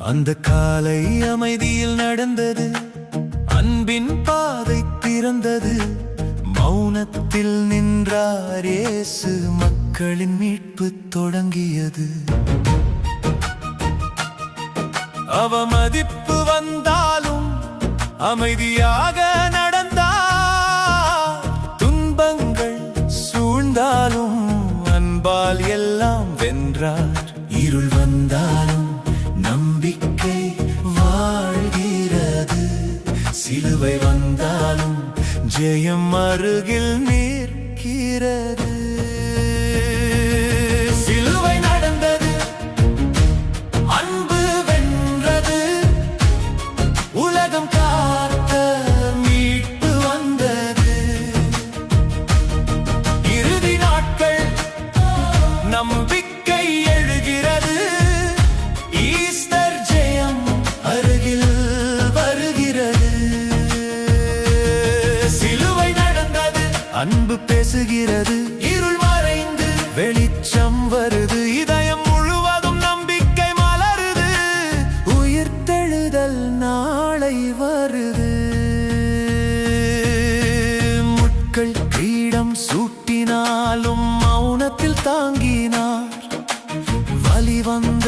அந்த காலை அமைதியில் நடந்தது, அன்பின் பாதை திறந்தது. மௌனத்தில் நின்றார் இயேசு, மக்களின் மீட்பு தொடங்கியது. அவமதிப்பு வந்தாலும் அமைதியாக நடந்தார். துன்பங்கள் சூழ்ந்தாலும் அன்பால் எல்லாம் வென்றார். இருள் வந்தாலும் நம்பிக்கை வாழ்கிறது. சிலுவை வந்தாலும் ஜெயம் அருகில் நிற்கிறது. சிலுவை நடந்தது, அன்பு வென்றது. உலகம் காத்த மீட்பு வந்தது. இறுதி நாட்கள் நம்பிக்கை எழுகிறது. ஈஸ்டர் ஜெயம் அருகில் வருகிறது. சிலுவை நடந்தது, அன்பு பேசுகிறது. இருள் மறைந்து வெளிச்சம் வருது. இதயம் முழுவதும் நம்பிக்கை மலருது. உயிர்த்தெழுதல் நாளை வருது. முட்கள் கிரீடம் சூட்டினாலும் மௌனத்தில் தாங்கினார். வலி வந்த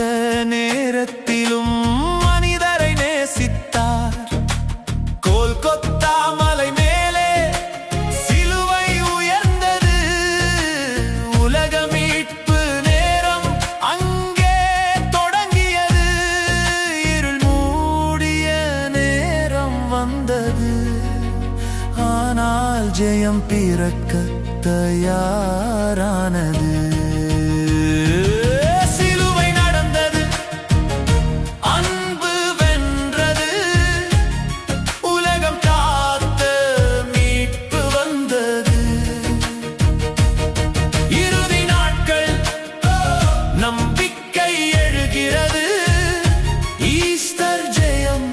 நேரத்திலும் மனிதரை நேசித்தார். கோல்கொத்தா மலை மேலே சிலுவை உயர்ந்தது. உலக மீட்பு நேரம் அங்கே தொடங்கியது. இருள் மூடிய நேரம் வந்தது. ஆனால் ஜெயம் பிறக்க தயாரானது. சிலுவை நடந்தது, அன்பு வென்றது. உலகம் காத்த மீட்பு வந்தது. இறுதி நாட்கள் நம்பிக்கை எழுகிறது. ஈஸ்டர் ஜெயம்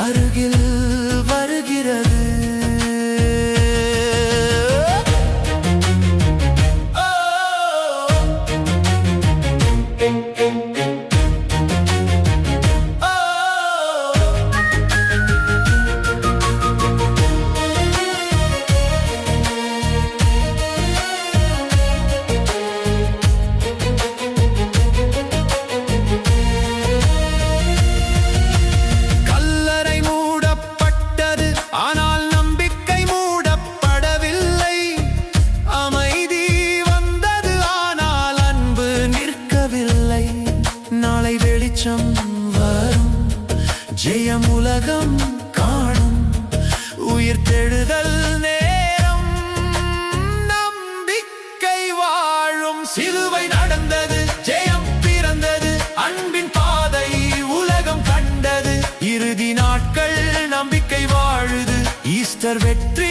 அருகில் வருகிறது. கல்லறை மூடப்பட்டது, ஆனால் நம்பிக்கை மூடப்படவில்லை. அமைதி வந்தது, ஆனால் அன்பு நிற்கவில்லை. நாளை வெளிச்சம் வரும், ஜெயம் உலகம் காணும். உயிர்த்தெழுதல் நேரம் நம்பிக்கை வாழும். சிலுவை நடந்தது, ஜெயம் பிறந்தது. அன்பின் பாதை உலகம் கண்டது. இறுதி நாட்கள் நம்பிக்கை வாழுது. ஈஸ்டர் வெற்றி